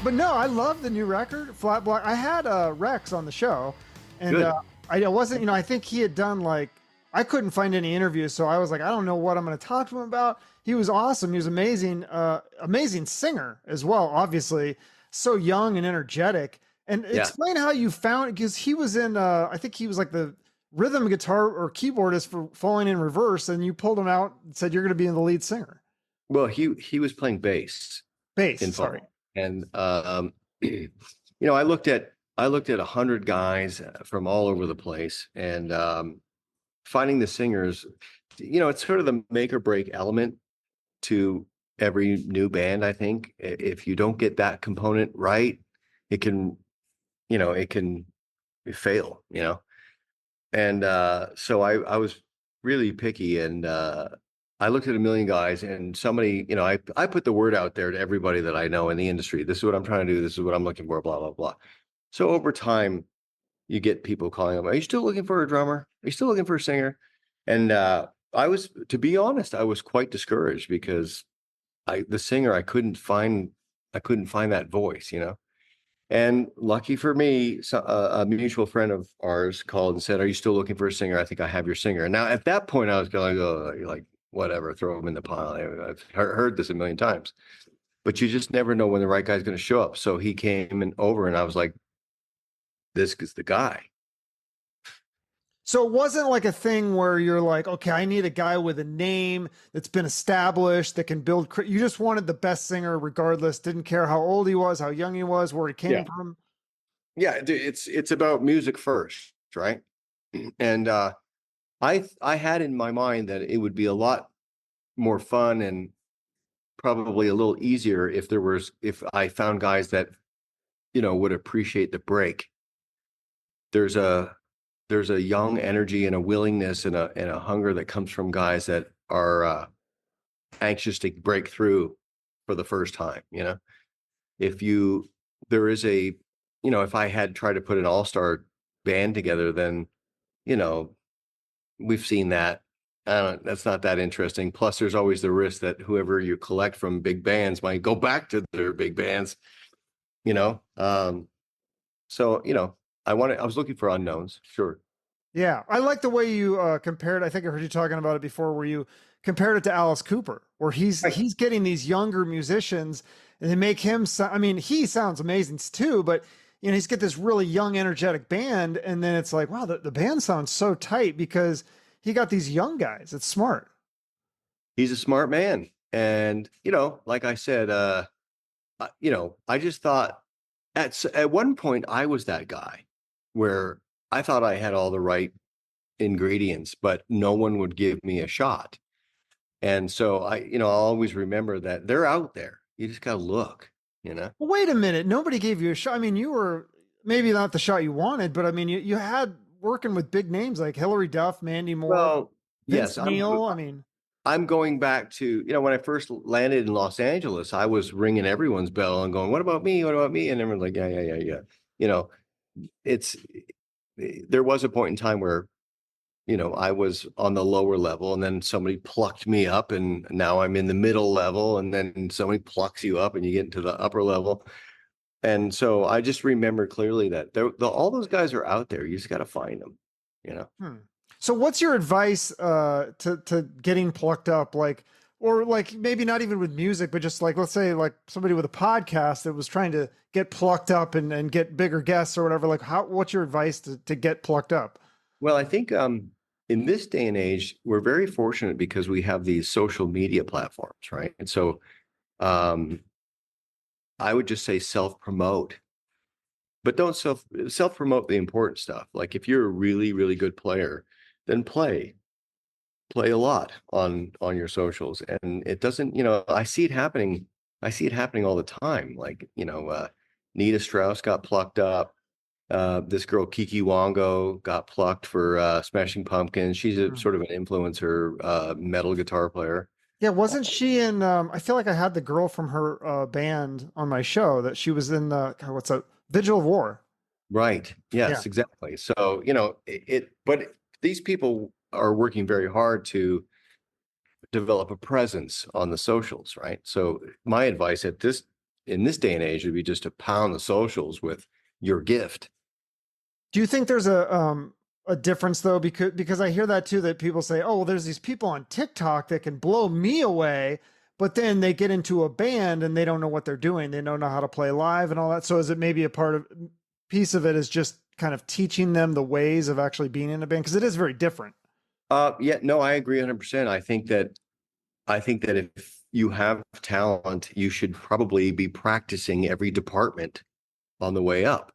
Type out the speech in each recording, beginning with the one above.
But no, I love the new record, Flat Black. I had Rex on the show, and Good. I wasn't, I think he had done like, I couldn't find any interviews, so I was like, I don't know what I'm going to talk to him about. He was awesome. He was amazing, amazing singer as well, obviously. So young and energetic. And Yeah. explain how you found, because he was in, I think he was like the rhythm guitar or keyboardist for Falling in Reverse, and you pulled him out and said, you're going to be the lead singer. Well, he was playing bass Bass, in sorry. Fall, and I looked at 100 guys from all over the place, and finding the singers. It's sort of the make or break element to every new band. I think if you don't get that component right, it can, it can fail. And so I was really picky, and I looked at a million guys, and somebody, I put the word out there to everybody that I know in the industry. This is what I'm trying to do. This is what I'm looking for, blah, blah, blah. So over time, you get people calling them, are you still looking for a drummer? Are you still looking for a singer? And to be honest, I was quite discouraged because the singer, I couldn't find that voice. And lucky for me, a mutual friend of ours called and said, are you still looking for a singer? I think I have your singer. And now at that point, I was going to go, like, whatever, throw him in the pile. I've heard this a million times, but you just never know when the right guy's going to show up. So he came over, and I was like, this is the guy. So it wasn't like a thing where you're like, okay, I need a guy with a name that's been established that can build. You just wanted the best singer regardless. Didn't care how old he was, how young he was, where he came Yeah. from. Yeah. It's about music first, right? And I had in my mind that it would be a lot more fun and probably a little easier if I found guys that, would appreciate the break. There's a young energy and a willingness and a hunger that comes from guys that are anxious to break through for the first time. If you there is a if I had tried to put an all-star band together, then you know we've seen that. That's not that interesting. Plus, there's always the risk that whoever you collect from big bands might go back to their big bands. You know, so I was looking for unknowns. Sure. Yeah, I like the way you compared. I think I heard you talking about it before, where you compared it to Alice Cooper, where Right. he's getting these younger musicians, and they make him. I mean, he sounds amazing too, but he's get this really young, energetic band, and then it's like, wow, the band sounds so tight because he got these young guys. It's smart. He's a smart man, and like I said, I just thought at one point I was that guy where I thought I had all the right ingredients, but no one would give me a shot. And so I'll always remember that they're out there. You just got to look, you know? Well, wait a minute, nobody gave you a shot. I mean, you were maybe not the shot you wanted, but I mean, you had working with big names like Hillary Duff, Mandy Moore, Well, Vince yes, Neil. I mean. I'm going back to, when I first landed in Los Angeles, I was ringing everyone's bell and going, what about me? What about me? And everyone's like, yeah, yeah, yeah, yeah. You know, it's, there was a point in time where, I was on the lower level, and then somebody plucked me up, and now I'm in the middle level, and then somebody plucks you up and you get into the upper level. And so I just remember clearly that all those guys are out there. You just got to find them. Hmm. So what's your advice to getting plucked up, like, or like maybe not even with music, but just like, let's say like somebody with a podcast that was trying to get plucked up and get bigger guests or whatever, like what's your advice to get plucked up? Well, I think in this day and age, we're very fortunate because we have these social media platforms, right? And so um, I would just say self-promote, but don't self-promote the important stuff. Like if you're a really, really good player, then play a lot on your socials. And it doesn't, I see it happening. I see it happening all the time. Like, Nita Strauss got plucked up. This girl Kiki Wango got plucked for Smashing Pumpkins. She's a Hmm. sort of an influencer, metal guitar player. Yeah, wasn't she in? I feel like I had the girl from her band on my show that she was in the God, what's that? Vigil of War. Right. Yeah. Yes, exactly. So, but these people are working very hard to develop a presence on the socials, right? So my advice in this day and age would be just to pound the socials with your gift. Do you think there's a difference though? Because I hear that too, that people say, oh, well, there's these people on TikTok that can blow me away, but then they get into a band and they don't know what they're doing. They don't know how to play live and all that. So is it maybe a piece of it is just kind of teaching them the ways of actually being in a band? Because it is very different. Yeah, no, I agree 100%. I think that if you have talent, you should probably be practicing every department on the way up,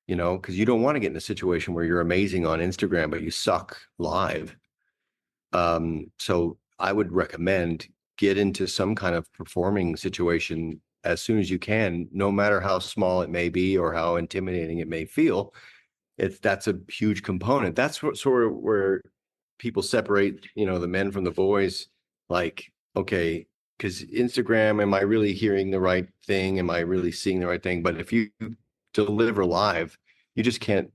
because you don't want to get in a situation where you're amazing on Instagram, but you suck live. So I would recommend get into some kind of performing situation as soon as you can, no matter how small it may be or how intimidating it may feel. That's a huge component. That's what sort of where people separate, the men from the boys. Like, okay, because Instagram, am I really hearing the right thing? Am I really seeing the right thing? But if you deliver live, you just can't,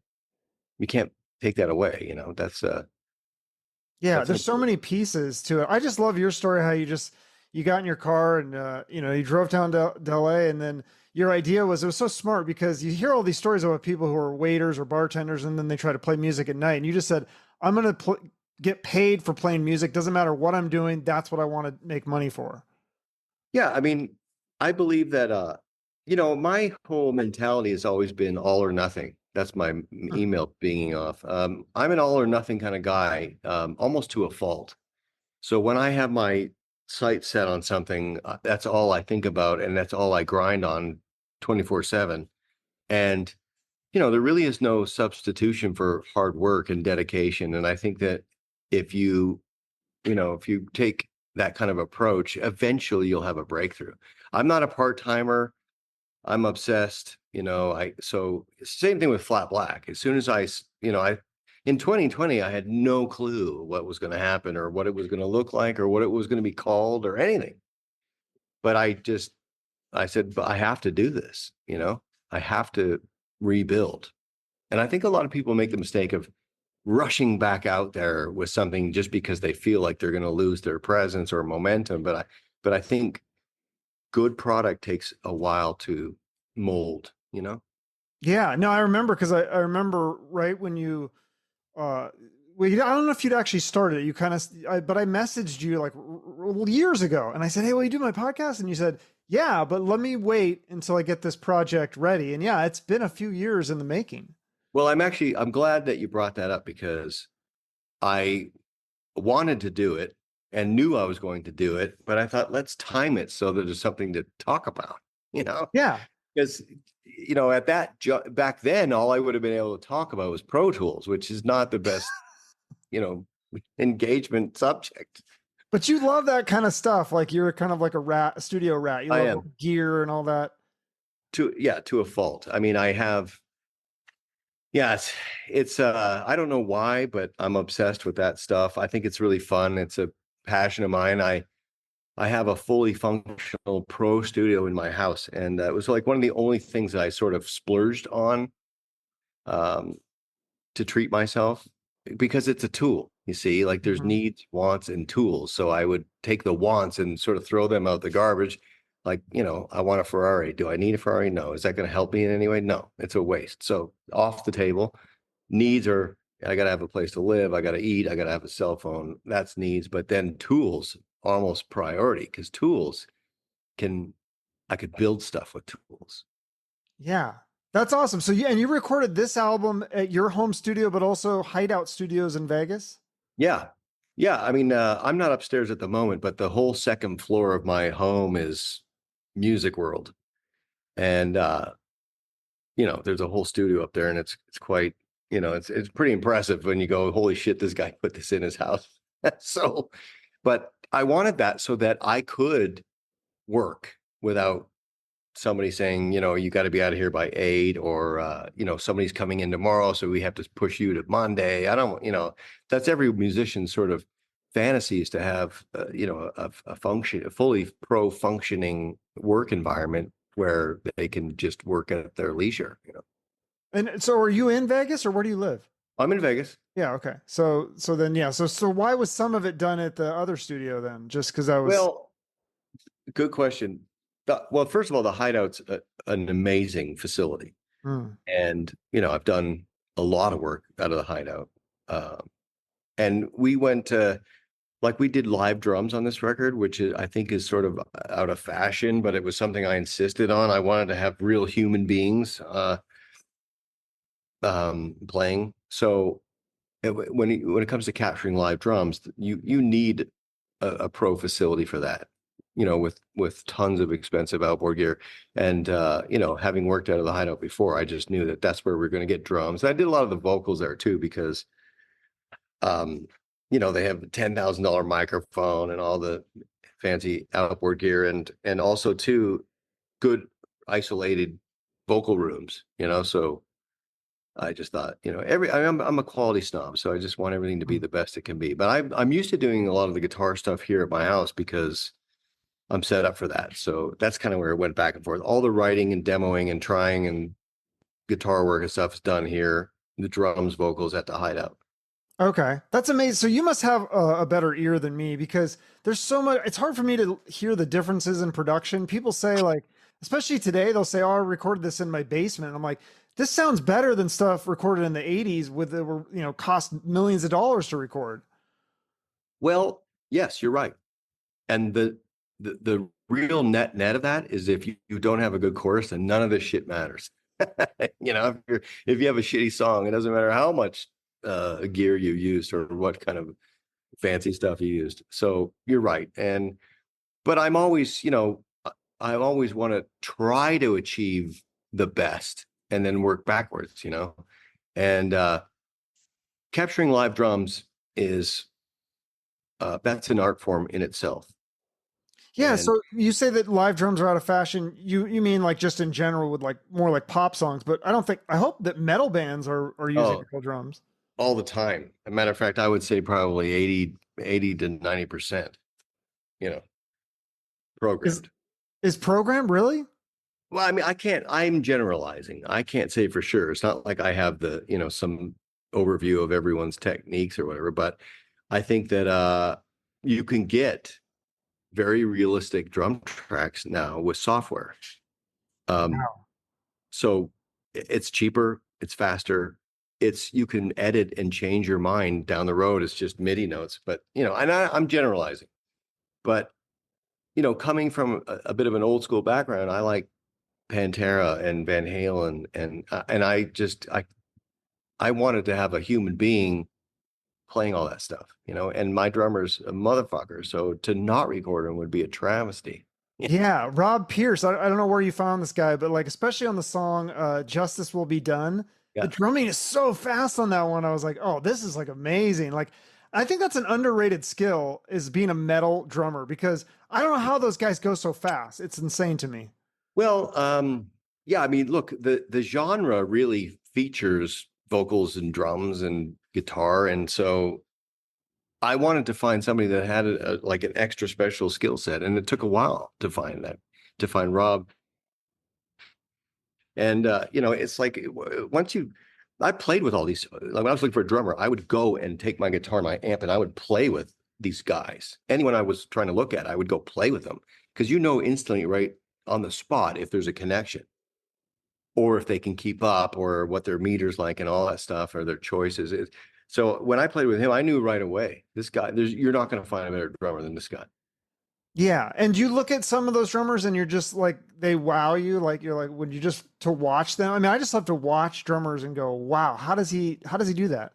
you can't take that away. Yeah, That's there's so many pieces to it. I just love your story, how you got in your car and you drove down to LA, and then your idea was, it was so smart because you hear all these stories about people who are waiters or bartenders and then they try to play music at night, and you just said, I'm going to get paid for playing music, doesn't matter what I'm doing, that's what I want to make money for. Yeah, I mean, I believe that my whole mentality has always been all or nothing. That's my Hmm. email being off. I'm an all or nothing kind of guy, almost to a fault. So when I have my sight set on something, that's all I think about, and that's all I grind on 24/7. And there really is no substitution for hard work and dedication. And I think that if if you take that kind of approach, eventually you'll have a breakthrough. I'm not a part-timer. I'm obsessed. So same thing with Flat Black. As soon as I in 2020, I had no clue what was going to happen or what it was going to look like or what it was going to be called or anything. But I said, but I have to do this, I have to rebuild. And I think a lot of people make the mistake of rushing back out there with something just because they feel like they're going to lose their presence or momentum. But I think good product takes a while to mold. Yeah, no, I remember because I remember right when you uh well, I don't know if you'd actually started it. You kind of, but I messaged you like years ago, and I said, "Hey, will you do my podcast?" And you said, "Yeah, but let me wait until I get this project ready." And yeah, it's been a few years in the making. Well, I'm glad that you brought that up because I wanted to do it and knew I was going to do it, but I thought let's time it so that there's something to talk about, you know? Yeah, Because at back then all I would have been able to talk about was Pro Tools, which is not the best, you know, engagement subject. but you love that kind of stuff. Like you're kind of like a studio rat. You I love am gear and all that. to a fault. I mean, I have yeah, it's I don't know why, but I'm obsessed with that stuff. I think it's really fun. It's a passion of mine. I have a fully functional pro studio in my house, and it was like one of the only things that I sort of splurged on um, to treat myself because it's a tool. You see, like there's Mhm. needs, wants, and tools. So I would take the wants and sort of throw them out the garbage. Like, I want a Ferrari. Do I need a Ferrari? No. Is that going to help me in any way? No, it's a waste. So off the table. Needs are I got to have a place to live. I got to eat. I got to have a cell phone. That's needs. But then tools almost priority because tools can I could build stuff with tools. Yeah, that's awesome. So yeah, and you recorded this album at your home studio, but also Hideout Studios in Vegas. Yeah. Yeah. I mean, I'm not upstairs at the moment, but the whole second floor of my home is music world. And there's a whole studio up there and it's quite, it's pretty impressive when you go, holy shit, this guy put this in his house. So, but I wanted that so that I could work without somebody saying, you got to be out of here by 8 or, somebody's coming in tomorrow. So we have to push you to Monday. I don't, that's every musician's sort of fantasy is to have, a fully pro functioning work environment where they can just work at their leisure. And so are you in Vegas or where do you live? I'm in Vegas. Yeah, okay. So then yeah, so why was some of it done at the other studio then? Just because I was Well, good question. Well, first of all, the Hideout's an amazing facility, Hmm. and I've done a lot of work out of the Hideout. And we went to like we did live drums on this record, which I think is sort of out of fashion, but it was something I insisted on. I wanted to have real human beings playing. So when it comes to capturing live drums, you need a pro facility for that. With tons of expensive outboard gear, and having worked out of the Hideout before, I just knew that that's where we're going to get drums. And I did a lot of the vocals there too because um, they have the $10,000 microphone and all the fancy outboard gear, and also too good isolated vocal rooms. So I just thought, I'm a quality snob, so I just want everything to be the best it can be. But I'm used to doing a lot of the guitar stuff here at my house because I'm set up for that. So that's kind of where it went back and forth. All the writing and demoing and trying and guitar work and stuff is done here. The drums, vocals at the Hideout. Okay, that's amazing. So you must have a better ear than me because there's so much. It's hard for me to hear the differences in production. People say like, especially today, they'll say, "Oh, I recorded this in my basement." I'm like, this sounds better than stuff recorded in the '80s with the cost millions of dollars to record. Well, yes, you're right. And the real net of that is if you don't have a good chorus, then none of this shit matters. If you have a shitty song, it doesn't matter how much gear you used or what kind of fancy stuff you used. So you're right. But I'm always, I always want to try to achieve the best and then work backwards. And capturing live drums is that's an art form in itself. Yeah, And so you say that live drums are out of fashion. You mean like just in general with like more like pop songs, but I don't think I hope that metal bands are using oh, real drums. all the time. As a matter of fact, I would say probably 80 to 90%, you know, Is programmed. is program really? Well, I mean, I'm generalizing. I can't say for sure. It's not like I have some overview of everyone's techniques or whatever, but I think that you can get very realistic drum tracks now with software. Um, Wow. so it's cheaper, it's faster. You can edit and change your mind down the road. It's just MIDI notes, but and I'm generalizing, but coming from a bit of an old school background, I like Pantera and Van Halen, and I wanted to have a human being playing all that stuff, and my drummer's a motherfucker, so to not record him would be a travesty. Yeah, Rob Pierce. I don't know where you found this guy, but like especially on the song Justice Will Be Done, the Yeah. drumming is so fast on that one. I was like, "Oh, this is like amazing." Like I think that's an underrated skill is being a metal drummer because I don't know how those guys go so fast. It's insane to me. Well, yeah, I mean, look, the genre really features vocals and drums and guitar, and so I wanted to find somebody that had like an extra special skill set, and it took a while to find that, to find Rob. And it's like once I played with all these. Like when I was looking for a drummer, I would go and take my guitar, and my amp, and I would play with these guys. Anyone I was trying to look at, I would go play with them because instantly, right on the spot, if there's a connection or if they can keep up or what their meter's like and all that stuff or their choices. So when I played with him, I knew right away this guy. You're not going to find a better drummer than this guy. Yeah, and you look at some of those drummers and you're just like they wow you. Like you're like, would you just to watch them? I mean, I just love to watch drummers and go, wow, how does he do that?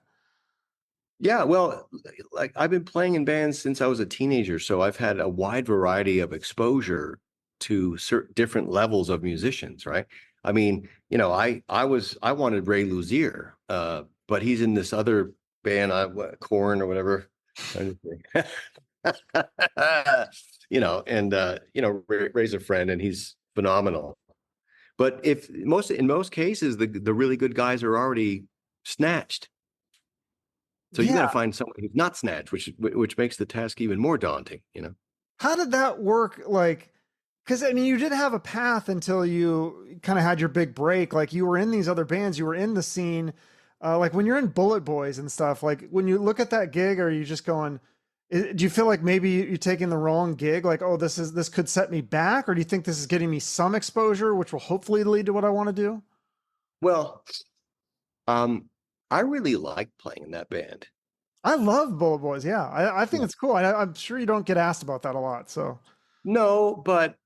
Yeah, well, like I've been playing in bands since I was a teenager, so I've had a wide variety of exposure to certain different levels of musicians, right? I mean, I wanted Ray Luzier, but he's in this other band, Corn or whatever. Trying to think. And Ray's a friend and he's phenomenal. But if in most cases the really good guys are already snatched. So you got to Yeah, find someone who's not snatched, which makes the task even more daunting. how did that work? Like, because I mean, you did have a path until you kind of had your big break. Like, you were in these other bands, you were in the scene. Like when you're in Bulletboys and stuff. Like when you look at that gig, are you just going? Do you feel like maybe you're taking the wrong gig? Like, oh, this could set me back, or do you think this is getting me some exposure, which will hopefully lead to what I want to do? Well, um, I really like playing in that band. I love Bulletboys. Yeah, I think Yeah. it's cool. I'm sure you don't get asked about that a lot. So, No, but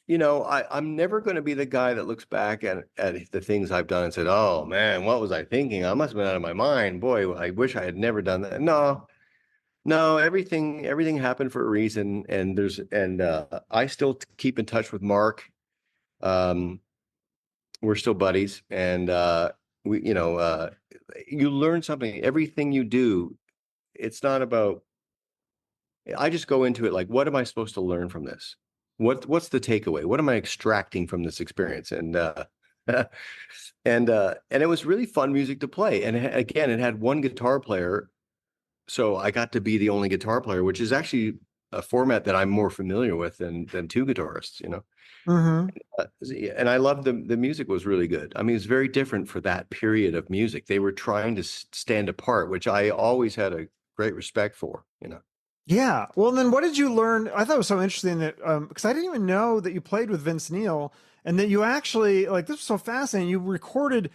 I'm never going to be the guy that looks back at the things I've done and said, "Oh man, what was I thinking? I must have been out of my mind. Boy, I wish I had never done that." No, no, everything happened for a reason, and I still keep in touch with Mark. Um, we're still buddies, and we, you learn something. Everything you do, it's not about. I just go into it like, what am I supposed to learn from this? What's the takeaway? What am I extracting from this experience? And and it was really fun music to play. And again, it had one guitar player, so I got to be the only guitar player, which is actually a format that I'm more familiar with than two guitarists. hmm. And I loved the music was really good. I mean, it's very different for that period of music. They were trying to stand apart, which I always had a great respect for. Yeah. Well, then what did you learn? I thought it was so interesting that because I didn't even know that you played with Vince Neil and that you actually like this was so fascinating. You recorded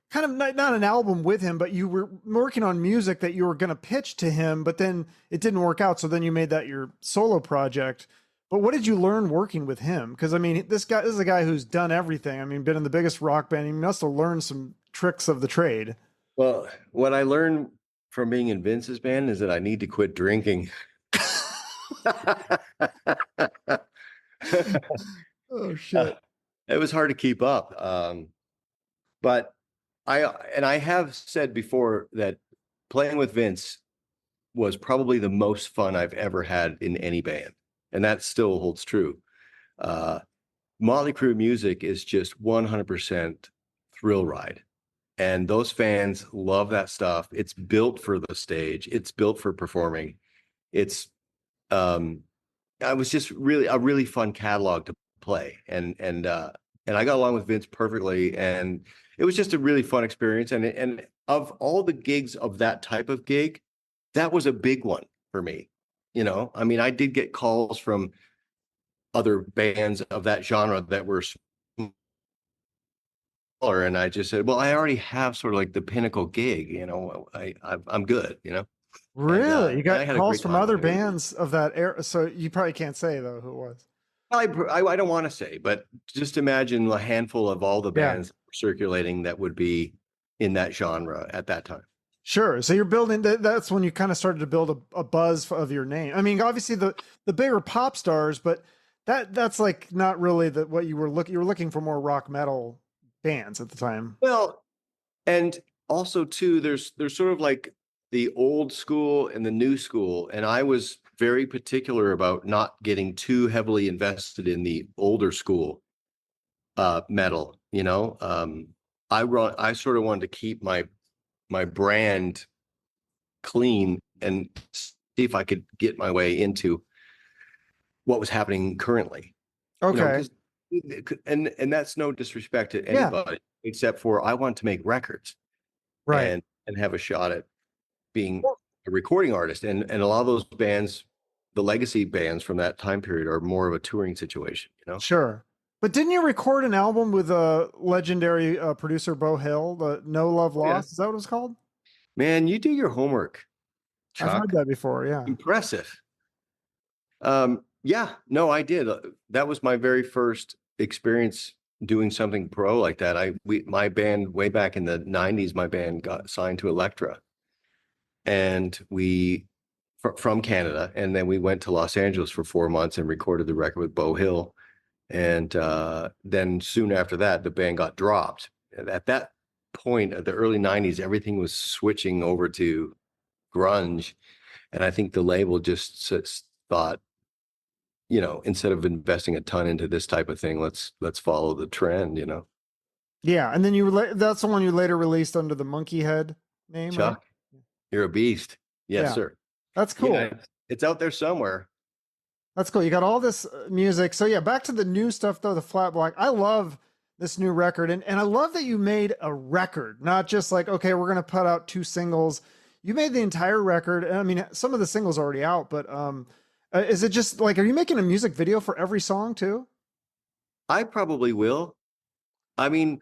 kind of not an album with him, but you were working on music that you were going to pitch to him, but then it didn't work out. So then you made that your solo project. But what did you learn working with him? Because I mean, this is a guy who's done everything. I mean, been in the biggest rock band. He must have learned some tricks of the trade. Well, what I learned from being in Vince's band is that I need to quit drinking. Oh shit. It was hard to keep up. But I have said before that playing with Vince was probably the most fun I've ever had in any band. And that still holds true. Uh, Motley Crue music is just 100% thrill ride. And those fans love that stuff. It's built for the stage. It's built for performing. It's um I was just really a really fun catalog to play. And I got along with Vince perfectly. And it was just a really fun experience. And of all the gigs of that type of gig, that was a big one for me. I mean, I did get calls from other bands of that genre that were smaller, and I just said, well, I already have sort of like the pinnacle gig, I'm good. and Really? You and I got had a calls great from time other with it. bands of that era. So you probably can't say though who it was. I don't want to say, but just imagine a handful of all the Yeah, bands circulating that would be in that genre at that time. sure. So you're building that's when you kind of started to build a buzz of your name. I mean, obviously the bigger pop stars, but that's like not really what you were looking for more rock metal bands at the time. Well, and also too, there's sort of like the old school and the new school, and I was very particular about not getting too heavily invested in the older school metal. I sort of wanted to keep my brand clean and see if I could get my way into what was happening currently. Okay. Because and that's no disrespect to Yeah. anybody except for I want to make records Right. and have a shot at being a recording artist. And a lot of those bands, the legacy bands from that time period, are more of a touring situation. Sure. But didn't you record an album with a legendary producer, Beau Hill, the No Love Yeah. Lost? Is that what it's called? Man, you do your homework, I've heard Chuck. that before. Yeah. Impressive. Yeah, no, I did. That was my very first experience doing something pro like that. My band way back in the 90s, my band got signed to Elektra, and we from Canada, and then we went to Los Angeles for 4 months and recorded the record with Beau Hill. And then soon after that, the band got dropped. And at that point, at the early 90s, everything was switching over to grunge. And I think the label just thought, instead of investing a ton into this type of thing, let's follow the trend. Yeah. And then that's the one you later released under the Monkey Head name, right? Chuck, you're a beast. Yes, Yeah. sir. That's cool. Yeah, it's out there somewhere. That's cool. You got all this music. So yeah, back to the new stuff though, the Flat Black. I love this new record. And I love that you made a record, not just like, okay, we're going to put out two singles. you made the entire record. And I mean, some of the singles are already out, but is it just like, are you making a music video for every song too? I probably will. I mean,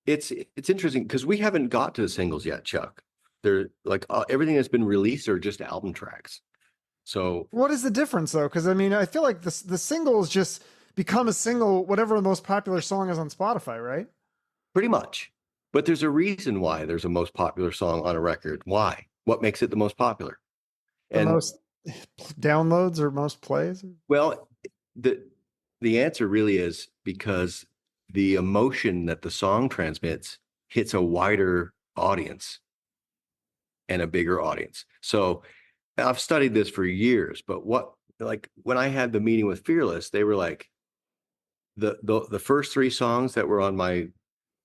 it's interesting because we haven't got to the singles yet, Chuck. They're like everything that's been released are just album tracks. So What is the difference though? Because I mean, I feel like the singles just become a single, whatever the most popular song is on Spotify, right? pretty much. But there's a reason why there's a most popular song on a record. Why? What makes it the most popular? The And most downloads or most plays? well, the the answer really is because the emotion that the song transmits hits a wider audience and a bigger audience. So I've studied this for years, but what like when I had the meeting with Fearless, they were like the first three songs that were on my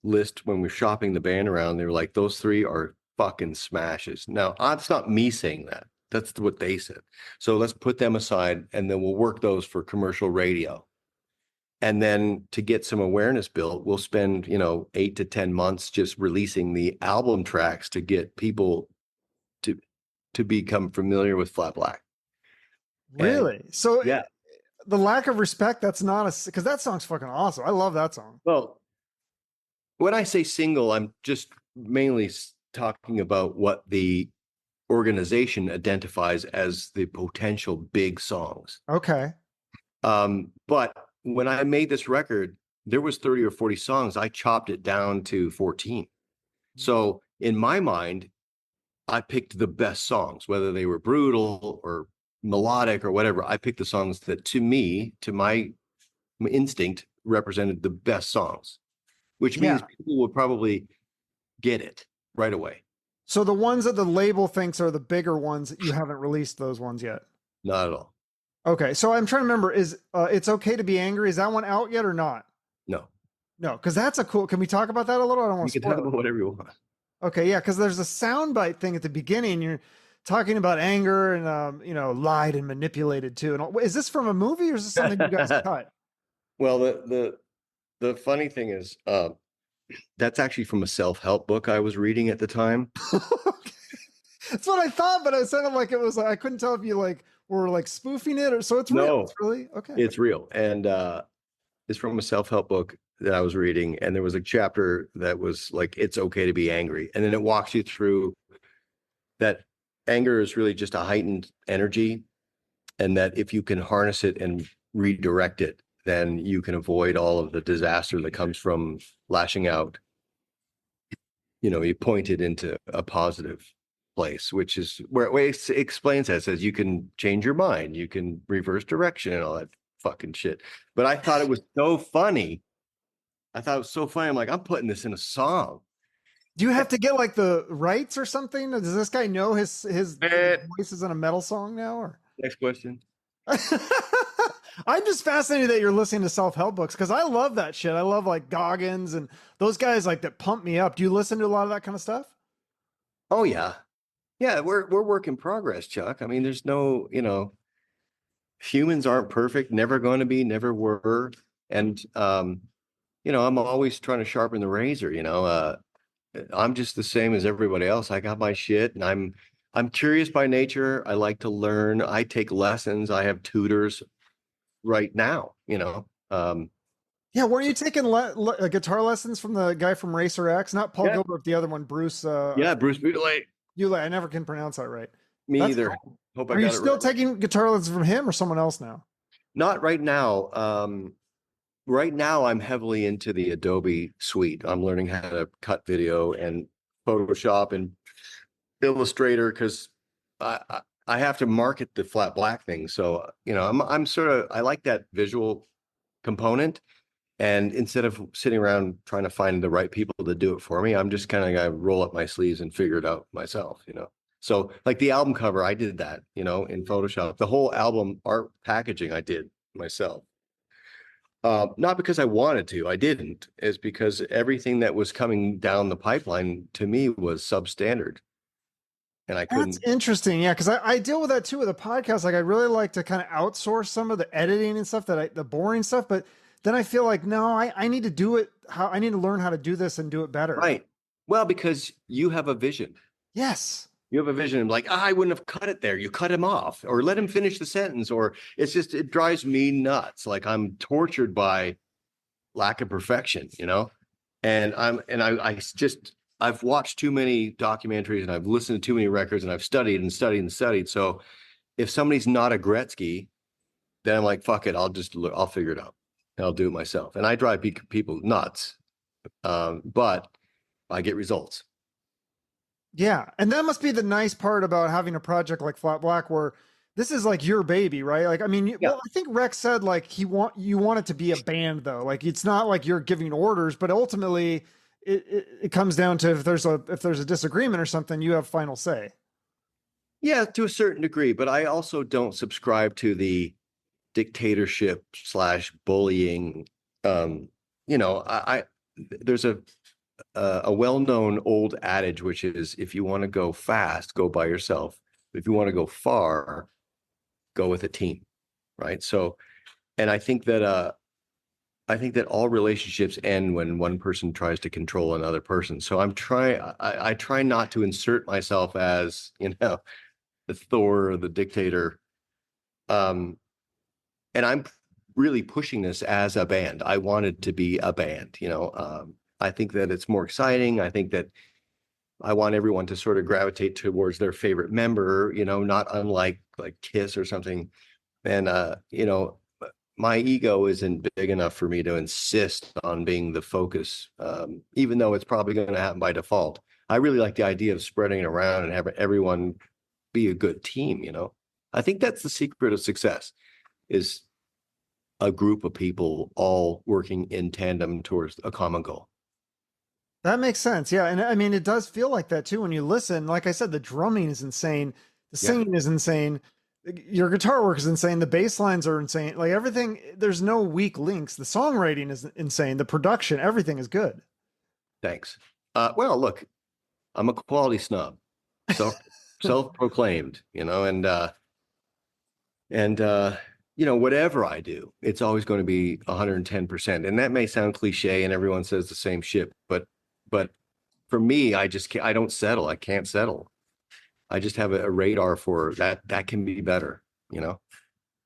list when we were shopping the band around, they were like, those three are fucking smashes. Now, that's not me saying that. That's what they said. So let's put them aside and then we'll work those for commercial radio. And then to get some awareness built, we'll spend, 8 to 10 months just releasing the album tracks to get people to to become familiar with Flat Black. And Really? So yeah, the lack of respect, that's not a, because that song's fucking awesome. I love that song. well, when I say single, I'm just mainly talking about what the organization identifies as the potential big songs. Okay. But when I made this record, there was 30 or 40 songs. I chopped it down to 14. So in my mind, I picked the best songs, whether they were brutal or melodic or whatever. I picked the songs that to me, to my instinct, represented the best songs, which means Yeah. people would probably get it right away. So the ones that the label thinks are the bigger ones, you haven't released those ones yet. Not at all. Okay. So I'm trying to remember, is It's Okay to Be Angry? Is that one out yet or not? No. No, because that's a cool. Can we talk about that a little? I don't You want to can talk spoil about it. whatever you want. Okay, yeah, because there's a soundbite thing at the beginning. You're talking about anger and lied and manipulated too. And all, is this from a movie or is this something you guys cut? Well, the funny thing is, that's actually from a self-help book I was reading at the time. Okay. That's what I thought, but it sounded like it was. I couldn't tell if you like were like spoofing it or so. It's real. No, It's really okay. it's real. And it's from a self-help book that I was reading. And there was a chapter that was like, it's okay to be angry. And then it walks you through that anger is really just a heightened energy. And that if you can harness it and redirect it, then you can avoid all of the disaster that comes from lashing out. You point it into a positive place, which is where it explains that. It says you can change your mind, you can reverse direction and all that fucking shit. But I thought it was so funny. I thought it was so funny. I'm like, I'm putting this in a song. Do you have to get like the rights or something? Does this guy know his voice is in a metal song now? Or Next question. I'm just fascinated that you're listening to self-help books because I love that shit. I love like Goggins and those guys like that pump me up. Do you listen to a lot of that kind of stuff? Oh yeah. Yeah, we're work in progress, Chuck. I mean, there's no, humans aren't perfect, never going to be, never were. And I'm always trying to sharpen the razor, I'm just the same as everybody else. I got my shit and I'm curious by nature. I like to learn. I take lessons. I have tutors right now, Yeah, weren't you taking guitar lessons from the guy from Racer X? Not Paul Yeah. Gilbert, the other one, Bruce. Yeah, Bruce Budelay. I never can pronounce that right. Me That's either. cool. Hope I Are you got it still right. taking guitar lessons from him or someone else now? Not right now. Right now I'm heavily into the Adobe suite. I'm learning how to cut video and Photoshop and Illustrator because I have to market the Flat Black thing. So, I'm sort of, I like that visual component. And instead of sitting around trying to find the right people to do it for me, I'm just kind of gonna roll up my sleeves and figure it out myself, So like the album cover, I did that, in Photoshop. The whole album art packaging I did myself. Not because I wanted to, I didn't. It's because everything that was coming down the pipeline to me was substandard. And I couldn't. That's interesting. Yeah, because I deal with that too with a podcast. Like I really like to kind of outsource some of the editing and stuff the boring stuff, but then I feel like, no, I need to do it I need to learn how to do this and do it better. Right. Well, because you have a vision. Yes. You have a vision and like, I wouldn't have cut it there. You cut him off or let him finish the sentence. Or it's just, it drives me nuts. Like I'm tortured by lack of perfection, you know? And I just, I've watched too many documentaries and I've listened to too many records and I've studied and studied and studied. So if somebody's not a Gretzky, then I'm like, fuck it. I'll figure it out and I'll do it myself. And I drive people nuts. But I get results. Yeah. And that must be the nice part about having a project like Flat Black where this is like your baby, right? Like, I mean, Yeah. well, I think Rex said like you want it to be a band though. Like it's not like you're giving orders, but ultimately it comes down to if there's a disagreement or something, you have final say. Yeah, to a certain degree, but I also don't subscribe to the dictatorship slash bullying. You know, I there's a well-known old adage, which is if you want to go fast, go by yourself. If you want to go far, go with a team, right? So, and I think that all relationships end when one person tries to control another person. So I try not to insert myself as, you know, the Thor or the dictator. Um, and I'm really pushing this as a band. I wanted to be a band, you know. I think that it's more exciting. I think that I want everyone to sort of gravitate towards their favorite member, you know, not unlike like Kiss or something. And you know, my ego isn't big enough for me to insist on being the focus, even though it's probably going to happen by default. I really like the idea of spreading it around and having everyone be a good team, you know. I think that's the secret of success is a group of people all working in tandem towards a common goal. That makes sense. Yeah. And I mean, it does feel like that too when you listen. Like I said, the drumming is insane, the Yeah, singing is insane, your guitar work is insane, the bass lines are insane. Like everything, there's no weak links. The songwriting is insane, the production, everything is good. thanks. Well, look, I'm a quality snob, so self-proclaimed, you know, and you know, whatever I do, it's always going to be 110%. And that may sound cliche and everyone says the same shit, but for me, I just can't, I don't settle. I can't settle. I just have a radar for that can be better, you know?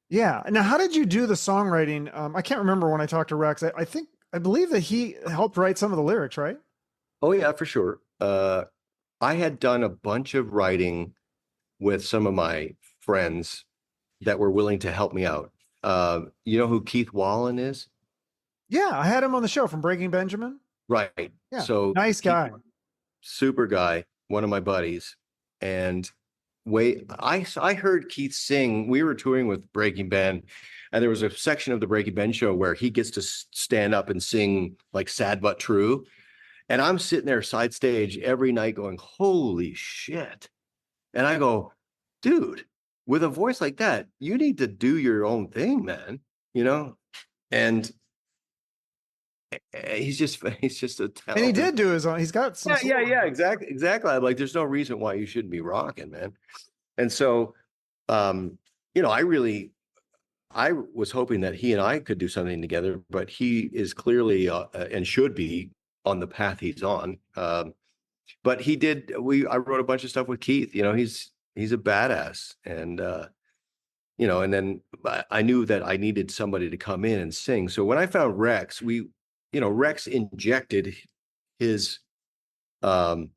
Yeah. Now, how did you do the songwriting? I can't remember when I talked to Rex. I believe that he helped write some of the lyrics, right? Oh yeah, for sure. I had done a bunch of writing with some of my friends that were willing to help me out. You know who Keith Wallen is? Yeah, I had him on the show from Breaking Benjamin. Right. Yeah, So nice Keith, guy. super guy, one of my buddies. And I heard Keith sing. We were touring with Breaking Ben, and there was a section of the Breaking Ben show where he gets to stand up and sing like "Sad but True," and I'm sitting there side stage every night going, "Holy shit!" And I go, "Dude, with a voice like that, you need to do your own thing, man." You know, and he's just a And he talented. did do his own. He's got some Yeah, solo. exactly. I'm like, there's no reason why you shouldn't be rocking, man. And so, um, you know, I was hoping that he and I could do something together, but he is clearly and should be on the path he's on. But he did. I wrote a bunch of stuff with Keith. You know, he's a badass, and you know, and then I knew that I needed somebody to come in and sing. So when I found Rex, Rex injected his um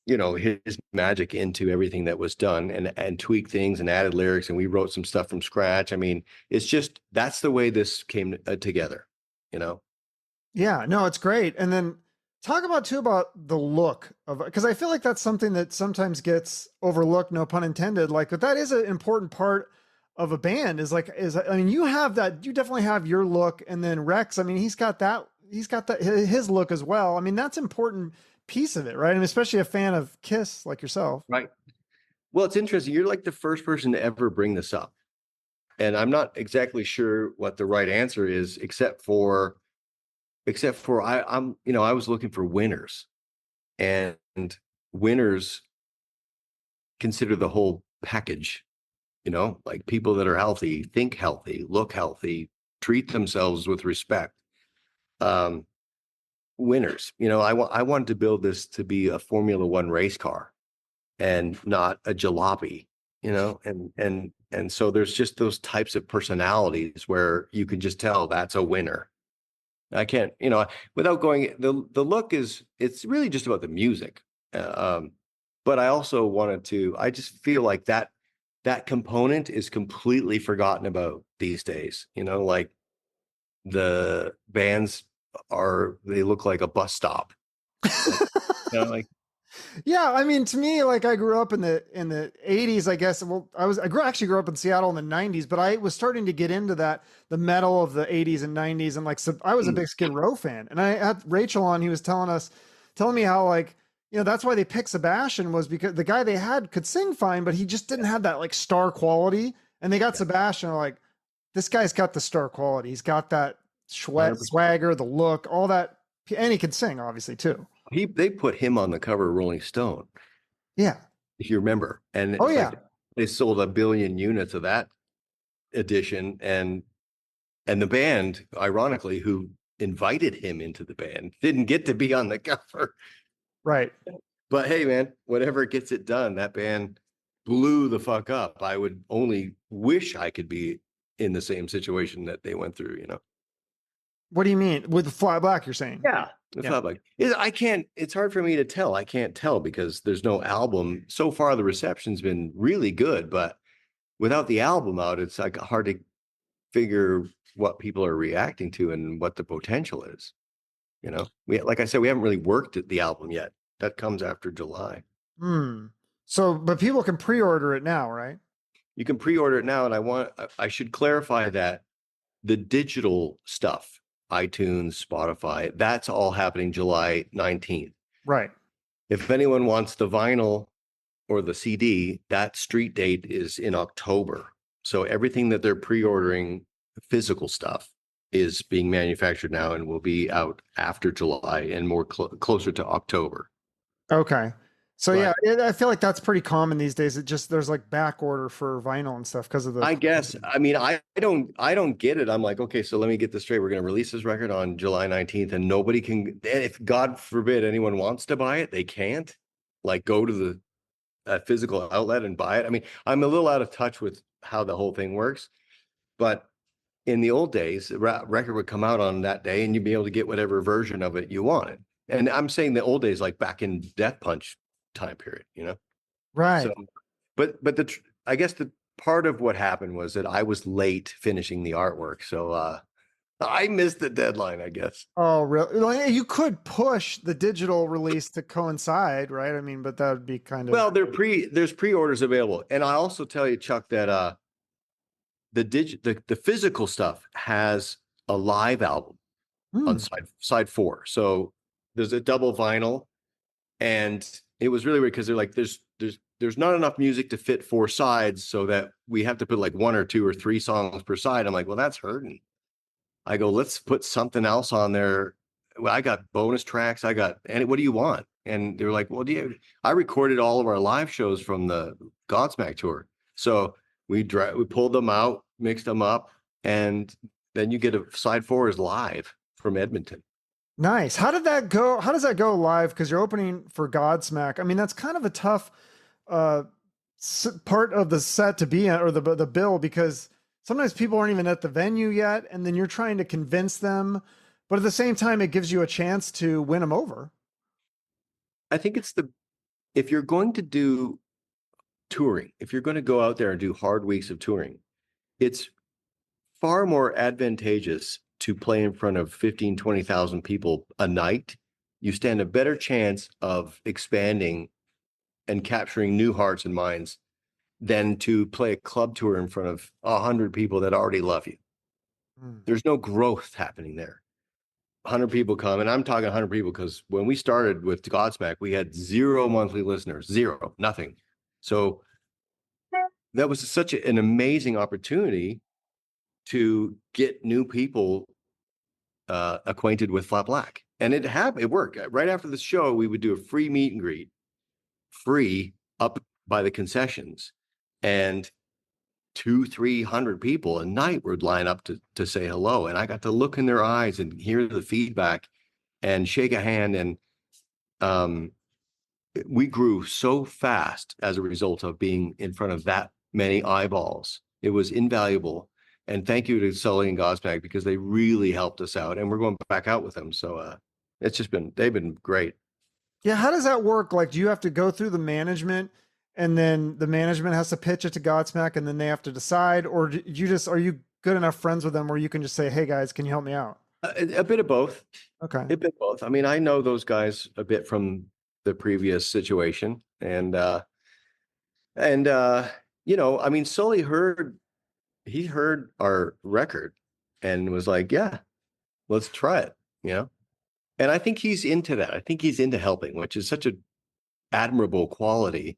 you know, his magic into everything that was done and tweaked things and added lyrics. And we wrote some stuff from scratch. I mean, it's just, that's the way this came together, you know? Yeah, no, it's great. And then talk about too about the look of because I feel like that's something that sometimes gets overlooked, no pun intended. Like, but that is an important part of a band is I mean, you have that, you definitely have your look, and then Rex, I mean, he's got that his look as well. I mean, that's important piece of it, right? And especially a fan of Kiss like yourself. Right. Well, it's interesting. You're like the first person to ever bring this up. And I'm not exactly sure what the right answer is, except for you know, I was looking for winners, and winners consider the whole package, you know, like people that are healthy, think healthy, look healthy, treat themselves with respect. Um, Winners, you know, I wanted to build this to be a Formula One race car. and not a jalopy, and so there's just those types of personalities where you can just tell that's a winner. I can't, without going, the look it's really just about the music. But I also I just feel like that component is completely forgotten about these days. Like the bands they look like a bus stop. Like, like Yeah, I mean, to me, like I grew up in the 80s, I guess. Well, actually grew up in Seattle in the 90s, but I was starting to get into the metal of the 80s and 90s, and like so I was a big Skid Row fan. And I had Rachel on, he was telling me how like, that's why they picked Sebastian, was because the guy they had could sing fine, but he just didn't have that like star quality. And they got Sebastian, like, this guy's got the star quality. He's got that 100%. swagger, the look, all that, and he can sing obviously too. They put him on the cover of Rolling Stone, Yeah. if you remember, and Oh it's yeah. like they sold 1 billion units of that edition, and the band, ironically, who invited him into the band, didn't get to be on the cover. Right. But hey, man, whatever gets it done, that band blew the fuck up. I would only wish I could be in the same situation that they went through. What do you mean with the Flat Black? You're saying? Yeah. It's not like I can't. It's hard for me to tell. I can't tell because there's no album. So far, the reception's been really good, but without the album out, it's like hard to figure what people are reacting to and what the potential is. Like I said, we haven't really worked at the album yet. That comes after July. Hmm. So, but people can pre-order it now, right? You can pre-order it now, and I should clarify that the digital stuff, iTunes, Spotify, that's all happening July 19th. Right. If anyone wants the vinyl or the CD, that street date is in October. So everything that they're pre-ordering, physical stuff, is being manufactured now and will be out after July and more closer to October. Okay. So But yeah, I feel like that's pretty common these days. There's like back order for vinyl and stuff because of the. I guess, I mean, I don't get it. I'm like, okay, so let me get this straight. We're going to release this record on July 19th, and nobody can, if God forbid anyone wants to buy it, they can't like go to the physical outlet and buy it. I mean, I'm a little out of touch with how the whole thing works, but in the old days, the record would come out on that day and you'd be able to get whatever version of it you wanted. And I'm saying the old days, like back in Death Punch time period. Right. So, but I guess the part of what happened was that I was late finishing the artwork. So, I missed the deadline, I guess. Oh, really? Well, you could push the digital release to coincide, right? I mean, but that would be kind of. Well, there's pre-orders available. And I also tell you, Chuck, that, the physical stuff has a live album on side 4. So there's a double vinyl, and it was really weird because they're like, there's not enough music to fit 4 sides, so that we have to put like 1 or 2 or 3 songs per side. I'm like, well, that's hurting. I go, let's put something else on there. Well, I got bonus tracks. And what do you want? And they were like, well, I recorded all of our live shows from the Godsmack tour. So we pulled them out, mixed them up, and then you get a side 4 is live from Edmonton. Nice. How did that go? How does that go live? Because you're opening for Godsmack. I mean, that's kind of a tough part of the set to be on, or the bill, because sometimes people aren't even at the venue yet, and then you're trying to convince them, but at the same time, it gives you a chance to win them over. I think if you're going to do touring, if you're going to go out there and do hard weeks of touring, it's far more advantageous to play in front of 15, 20,000 people a night. You stand a better chance of expanding and capturing new hearts and minds than to play a club tour in front of 100 people that already love you. There's no growth happening there. 100 people come, and I'm talking 100 people because when we started with Godsmack, we had 0 monthly listeners, 0, nothing. So that was such an amazing opportunity to get new people acquainted with Flat Black. And it worked. Right after the show, we would do a free meet and greet, free up by the concessions, and 200-300 people a night would line up to say hello. And I got to look in their eyes and hear the feedback and shake a hand. And we grew so fast as a result of being in front of that many eyeballs. It was invaluable. And thank you to Sully and Godsmack because they really helped us out. And we're going back out with them. So it's just been, they've been great. Yeah, how does that work? Like, do you have to go through the management and then the management has to pitch it to Godsmack and then they have to decide? Or do you just, are you good enough friends with them where you can just say, hey guys, can you help me out? A bit of both. Okay. A bit of both. I mean, I know those guys a bit from the previous situation. And you know, I mean, Sully he heard our record and was like, yeah, let's try it, you know? And I think he's into that. I think he's into helping, which is such a admirable quality.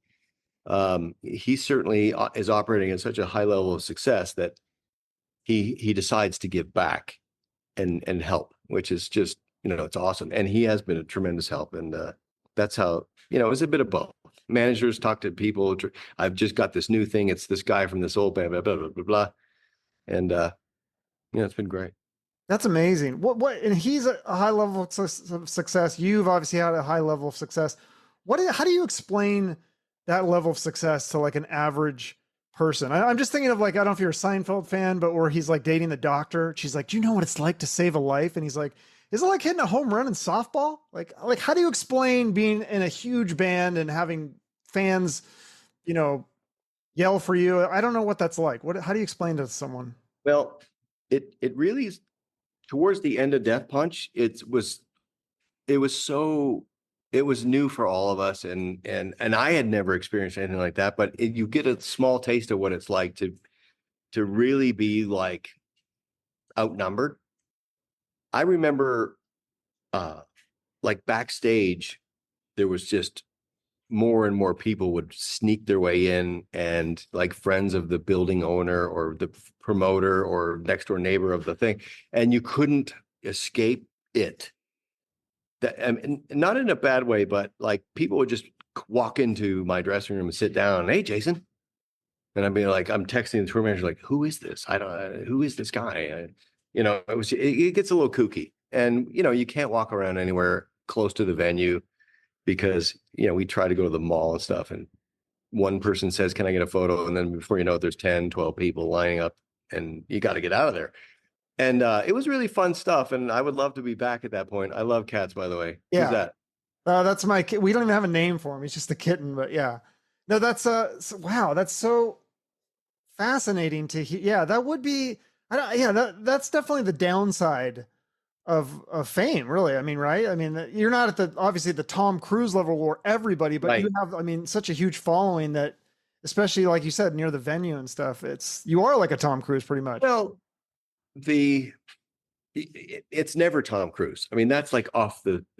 He certainly is operating at such a high level of success that he decides to give back and help, which is just, you know, it's awesome. And he has been a tremendous help. And that's how, you know, it was a bit of both. Managers talk to people. I've just got this new thing. It's this guy from this old band, blah, blah, blah, blah, blah. And you know, it's been great. That's amazing. And he's a high level of success. You've obviously had a high level of success. How do you explain that level of success to like an average person? I'm just thinking of like, I don't know if you're a Seinfeld fan, but where he's like dating the doctor. She's like, do you know what it's like to save a life? And he's like, is it like hitting a home run in softball? Like, how do you explain being in a huge band and having fans, you know, yell for you? I don't know what that's like. How do you explain to someone? Well, it really is towards the end of Death Punch. It was so it was new for all of us, and I had never experienced anything like that. But you get a small taste of what it's like to really be like outnumbered. I remember, like backstage, there was just more and more people would sneak their way in, and like friends of the building owner or the promoter or next door neighbor of the thing, and you couldn't escape it. That, and not in a bad way, but like people would just walk into my dressing room and sit down. Hey, Jason. And I'd be like, I'm texting the tour manager, like, who is this? I don't, who is this guy? You know, it gets a little kooky. And, you know, you can't walk around anywhere close to the venue because, you know, we try to go to the mall and stuff. And one person says, can I get a photo? And then before you know it, there's 10, 12 people lining up and you got to get out of there. And it was really fun stuff. And I would love to be back at that point. I love cats, by the way. Yeah. Who's that? That's my kid. We don't even have a name for him. He's just a kitten, but yeah. No, that's wow, that's so fascinating to hear. Yeah, that would be I don't yeah, that's definitely the downside of fame, really. I mean, right? I mean, you're not at the obviously the Tom Cruise level or everybody, but Right. you have, I mean, such a huge following that especially like you said, near the venue and stuff, you are like a Tom Cruise pretty much. Well, it's never Tom Cruise. I mean, that's like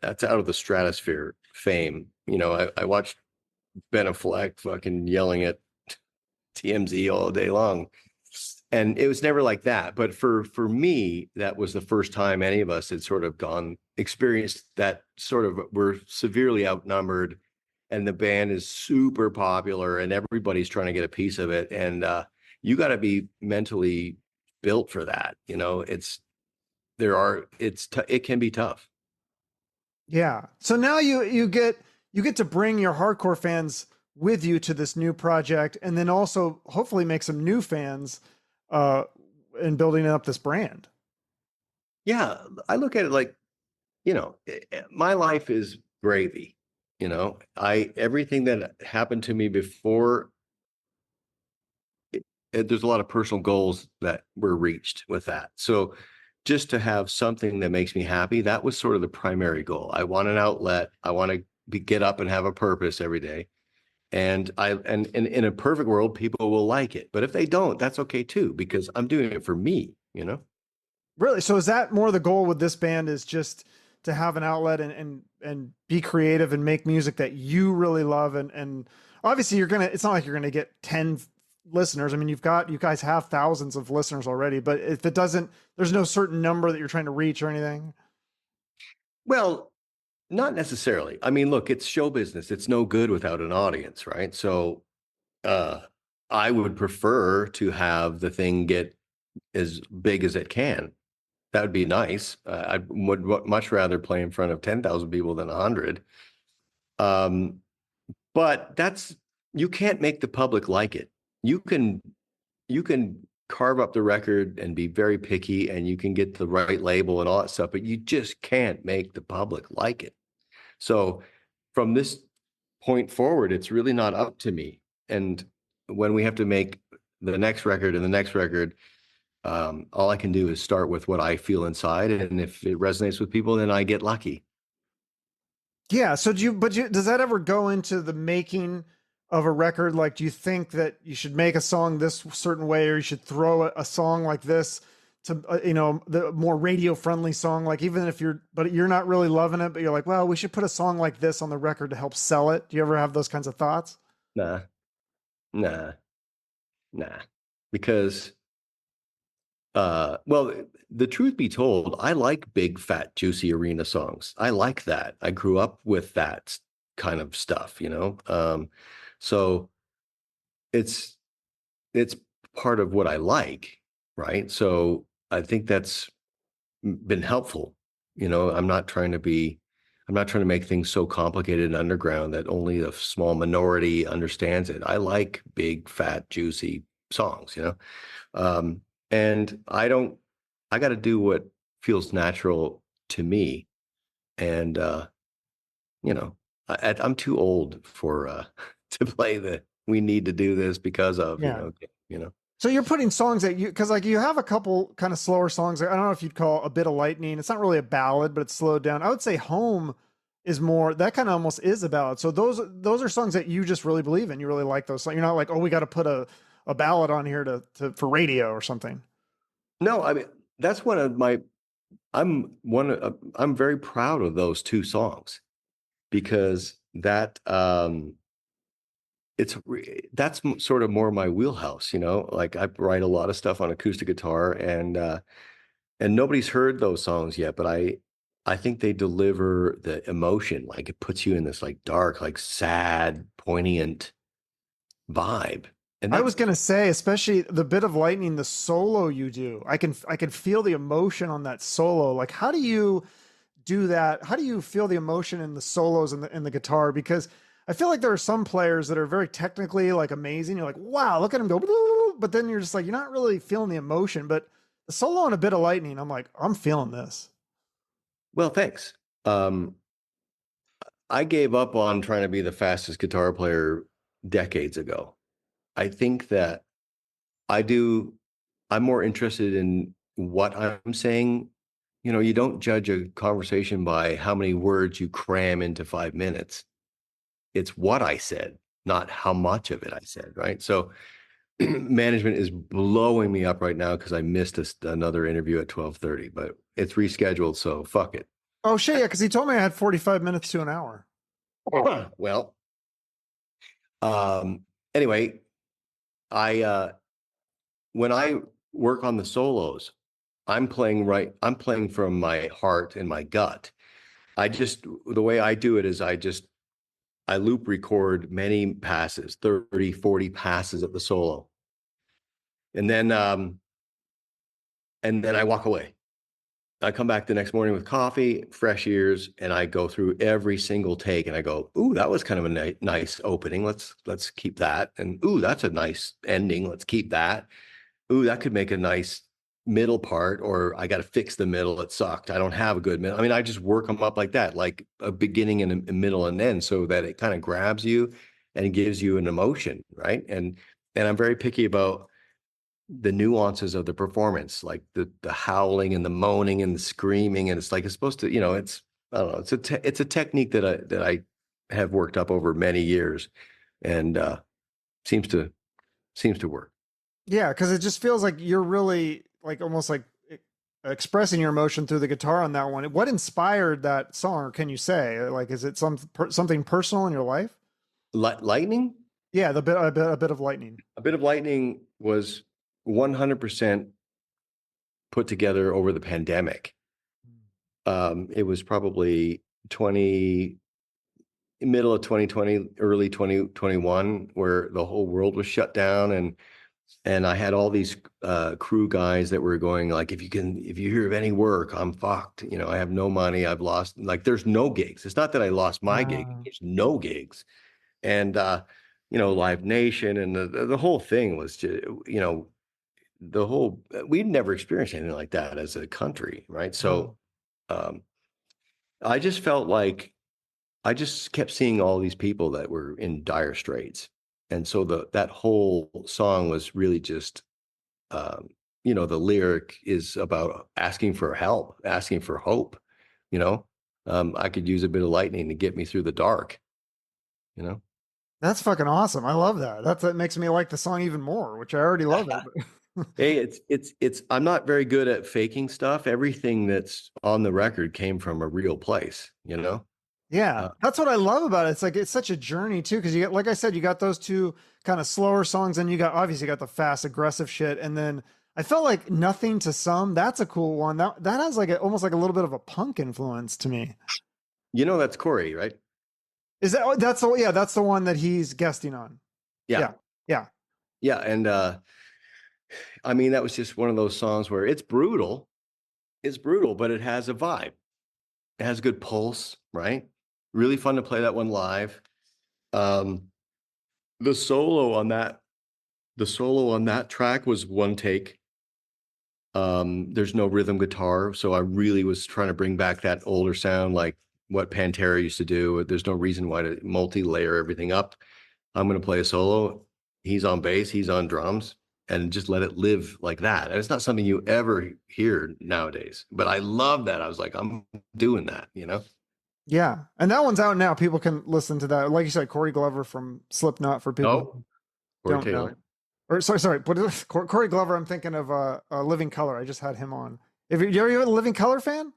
that's out of the stratosphere fame. You know, I watched Ben Affleck fucking yelling at TMZ all day long. And it was never like that. But for me, that was the first time any of us had sort of experienced that sort of, we're severely outnumbered and the band is super popular and everybody's trying to get a piece of it. And you got to be mentally built for that. You know, it can be tough. Yeah. So now you get to bring your hardcore fans with you to this new project and then also hopefully make some new fans in building up this brand. Yeah, I look at it like, you know, my life is gravy. You know, everything that happened to me before, there's a lot of personal goals that were reached with that. So just to have something that makes me happy, that was sort of the primary goal. I want an outlet. I want to get up and have a purpose every day. And in a perfect world, people will like it. But if they don't, that's okay too, because I'm doing it for me, you know? Really? So is that more the goal with this band, is just to have an outlet and be creative and make music that you really love? And obviously it's not like you're gonna get 10 listeners. I mean, you guys have thousands of listeners already, but if it doesn't, there's no certain number that you're trying to reach or anything. Well, not necessarily. I mean, look, it's show business. It's no good without an audience, right? So I would prefer to have the thing get as big as it can. That would be nice. I would much rather play in front of 10,000 people than 100. But you can't make the public like it. You can carve up the record and be very picky, and you can get the right label and all that stuff, but you just can't make the public like it. So from this point forward, it's really not up to me. And when we have to make the next record and the next record, all I can do is start with what I feel inside, and if it resonates with people, then I get lucky. Yeah. So does that ever go into the making of a record? Like, do you think that you should make a song this certain way, or you should throw a song like this to, the more radio friendly song? Like, even if but you're not really loving it, but you're like, well, we should put a song like this on the record to help sell it. Do you ever have those kinds of thoughts? Nah, nah, nah. Because, well, the truth be told, I like big, fat, juicy arena songs. I like that. I grew up with that kind of stuff, so it's it's part of what I like, right? So I think that's been helpful. I'm not trying to make things so complicated and underground that only a small minority understands it. I like big, fat, juicy songs. Um, and I got to do what feels natural to me. And, I'm too old for, to play we need to do this because of, Yeah. you know. So you're putting songs that because like you have a couple kind of slower songs. I don't know if you'd call A Bit of Lightning. It's not really a ballad, but it's slowed down. I would say Home is more, that kind of almost is a ballad. So those are songs that you just really believe in. You really like those songs. You're not like, oh, we got to put a ballad on here for radio or something. No, I mean, that's one of my, I'm very proud of those two songs because that's sort of more my wheelhouse, like I write a lot of stuff on acoustic guitar, and nobody's heard those songs yet, but I think they deliver the emotion. Like it puts you in this like dark, like sad, poignant vibe. And I was gonna say, especially the Bit of Lightning, the solo you do, I can feel the emotion on that solo. Like, how do you do that? How do you feel the emotion in the solos and the guitar? Because I feel like there are some players that are very technically like amazing. You're like, wow, look at him go, but then you're just like, you're not really feeling the emotion. But the solo on A Bit of Lightning, I'm like, I'm feeling this. Well, thanks. I gave up on trying to be the fastest guitar player decades ago. I think that I'm more interested in what I'm saying. You don't judge a conversation by how many words you cram into 5 minutes. It's what I said, not how much of it I said, right? So management is blowing me up right now because I missed another interview at 12:30, but it's rescheduled, so fuck it. Oh shit, yeah, because he told me I had 45 minutes to an hour. Well, anyway, when I work on the solos, I'm playing from my heart and my gut. The way I do it is I loop record many passes, 30, 40 passes of the solo. And then I walk away. I come back the next morning with coffee, fresh ears, and I go through every single take and I go, ooh, that was kind of a nice opening. Let's keep that. And ooh, that's a nice ending. Let's keep that. Ooh, that could make a nice middle part, or I got to fix the middle. It sucked. I don't have a good middle. I mean, I just work them up like that, like a beginning and a middle and end, so that it kind of grabs you and gives you an emotion, right? And I'm very picky about the nuances of the performance, like the howling and the moaning and the screaming, and it's like it's supposed to, it's I don't know, it's a technique that I have worked up over many years, and seems to work. Yeah, because it just feels like you're really like almost like expressing your emotion through the guitar on that one. What inspired that song? Or can you say like, is it something personal in your life? Lightning? Yeah, a bit of lightning. A Bit of Lightning was 100% put together over the pandemic. It was probably middle of 2020, early 2021, where the whole world was shut down, and I had all these crew guys that were going like, if you hear of any work, I'm fucked. I have no money. I've lost, like, there's no gigs. It's not that I lost my gig. There's no gigs. And Live Nation and the whole thing was just, the whole we'd never experienced anything like that as a country, right? Wow. So um, I just felt like I just kept seeing all these people that were in dire straits, and so that whole song was really just, um, the lyric is about asking for help, asking for hope. You know, I could use a bit of lightning to get me through the dark. You know. That's fucking awesome. I love that. That makes me like the song even more, which I already love it. Hey, it's I'm not very good at faking stuff. Everything that's on the record came from a real place, you know? Yeah, Uh, that's what I love about it. It's like it's such a journey too, because you get, like I said, you got those two kind of slower songs, and you got obviously got the fast, aggressive shit, and then I felt like Nothing to Some. That's a cool one. That has like almost like a little bit of a punk influence to me. that's Corey, right? Is that that's the yeah, that's the one that he's guesting on. Yeah. Yeah, yeah, Yeah. And I mean, that was just one of those songs where it's brutal. It's brutal, but it has a vibe. It has good pulse, right? Really fun to play that one live. Um, the solo on that, the solo on that track was one take. There's no rhythm guitar, so I really was trying to bring back that older sound, like what Pantera used to do. There's no reason why to multi-layer everything up. I'm going to play a solo. He's on bass, he's on drums, and just let it live like that. And it's not something you ever hear nowadays, but I love that. I was like, I'm doing that, you know? yeah. And that one's out now. People can listen to that. Like you said, Corey Glover from Slipknot for people Oh, who Corey don't know. Taylor. Or sorry, what is Corey Glover? I'm thinking of Living Color. I just had him on. If you're a Living Color fan,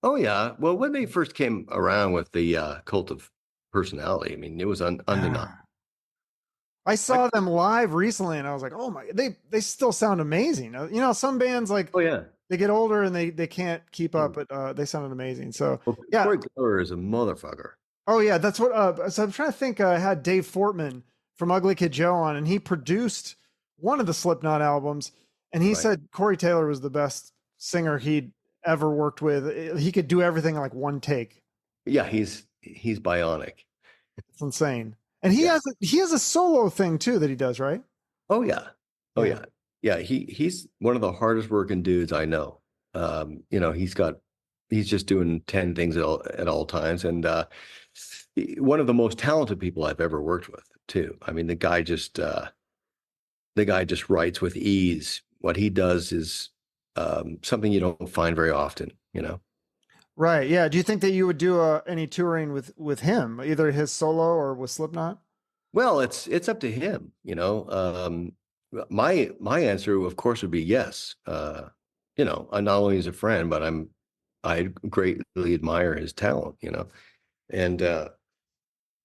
Oh yeah. Well, when they first came around with the cult of personality, I mean, it was undeniable. I I, saw them live recently, and I was like, oh my, they still sound amazing. Some bands like oh yeah. they get older and they can't keep up, but they sounded amazing. So Well, yeah, Corey Glover is a motherfucker. oh yeah, that's what. So I'm trying to think. I had Dave Fortman from Ugly Kid Joe on, and he produced one of the Slipknot albums, and he Right. said Corey Taylor was the best singer he'd ever worked with. He could do everything in like one take. Yeah, he's bionic. It's insane. And Yeah. he has a solo thing too that he does, right? Oh yeah. Oh Yeah. yeah. Yeah, he's one of the hardest working dudes I know. He's just doing 10 things at all times, and one of the most talented people I've ever worked with too. I mean, the guy just writes with ease. What he does is something you don't find very often, you know. Right. Yeah. Do you think that you would do any touring with him, either his solo or with Slipknot? Well, it's up to him, you know. My answer, of course, would be yes. I not only as a friend, but I greatly admire his talent, you know. And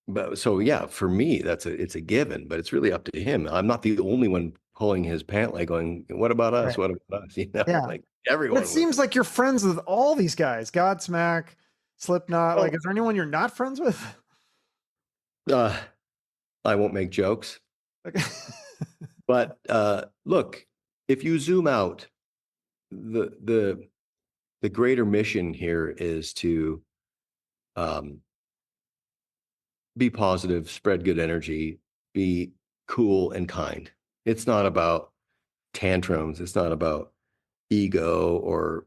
but so yeah, for me, it's a given, but it's really up to him. I'm not the only one pulling his pant leg, going, "What about us? Right. What about us?" You know, Yeah. like But it everyone would. seems like you're friends with all these guys, Godsmack, Slipknot. Like, Oh, is there anyone you're not friends with? uh, I won't make jokes, Like, but look, if you zoom out, the the greater mission here is to um, be positive, spread good energy, be cool and kind. It's not about tantrums. It's not about ego or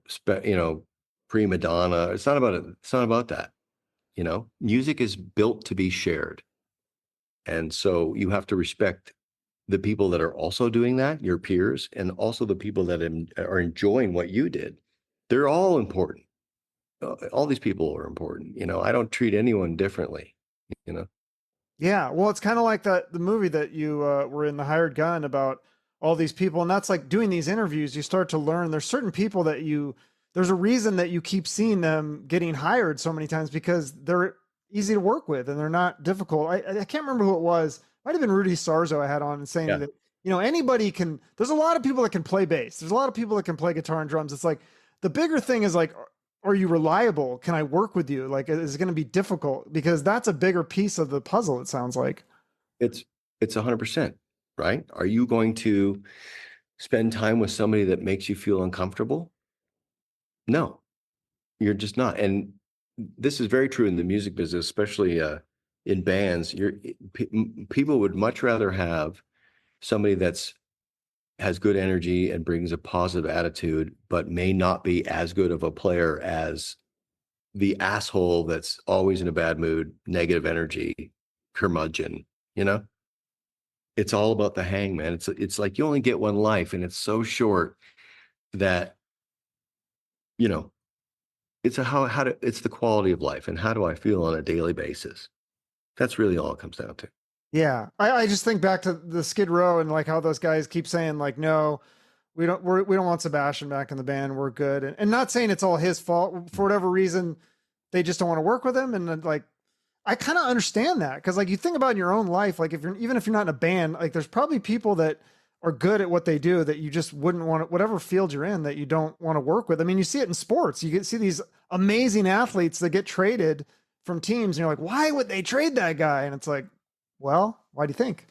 prima donna. It's not about it. It's not about that. You know, music is built to be shared, and so you have to respect the people that are also doing that, your peers, and also the people that are enjoying what you did. They're all important. All these people are important. You know, I don't treat anyone differently. You know. yeah. Well, it's kind of like the movie that you were in, The Hired Gun, about all these people. And that's like doing these interviews, you start to learn there's certain people that there's a reason that you keep seeing them getting hired so many times, because they're easy to work with and they're not difficult. I can't remember who it was. Might have been Rudy Sarzo I had on, and saying Yeah. that, anybody can, there's a lot of people that can play bass. There's a lot of people that can play guitar and drums. It's like, the bigger thing is like, are you reliable? Can I work with you? Like, is it going to be difficult? Because that's a bigger piece of the puzzle, it sounds like. It's 100%, right? Are you going to spend time with somebody that makes you feel uncomfortable? No, you're just not. And this is very true in the music business, especially in bands, people would much rather have somebody that's has good energy and brings a positive attitude, but may not be as good of a player as the asshole that's always in a bad mood, negative energy, curmudgeon, you know? It's all about the hangman. It's like you only get one life and it's so short that, you know, it's a it's the quality of life and how do I feel on a daily basis? That's really all it comes down to. Yeah. I just think back to the Skid Row and like how those guys keep saying like, no, we don't want Sebastian back in the band. We're good. And not saying it's all his fault for whatever reason. They just don't want to work with him. And then, like, I kind of understand that. Cause like you think about in your own life, like even if you're not in a band, like there's probably people that are good at what they do that you just wouldn't want to, whatever field you're in that you don't want to work with. I mean, you see it in sports. See these amazing athletes that get traded from teams and you're like, why would they trade that guy? And it's like, well, why do you think?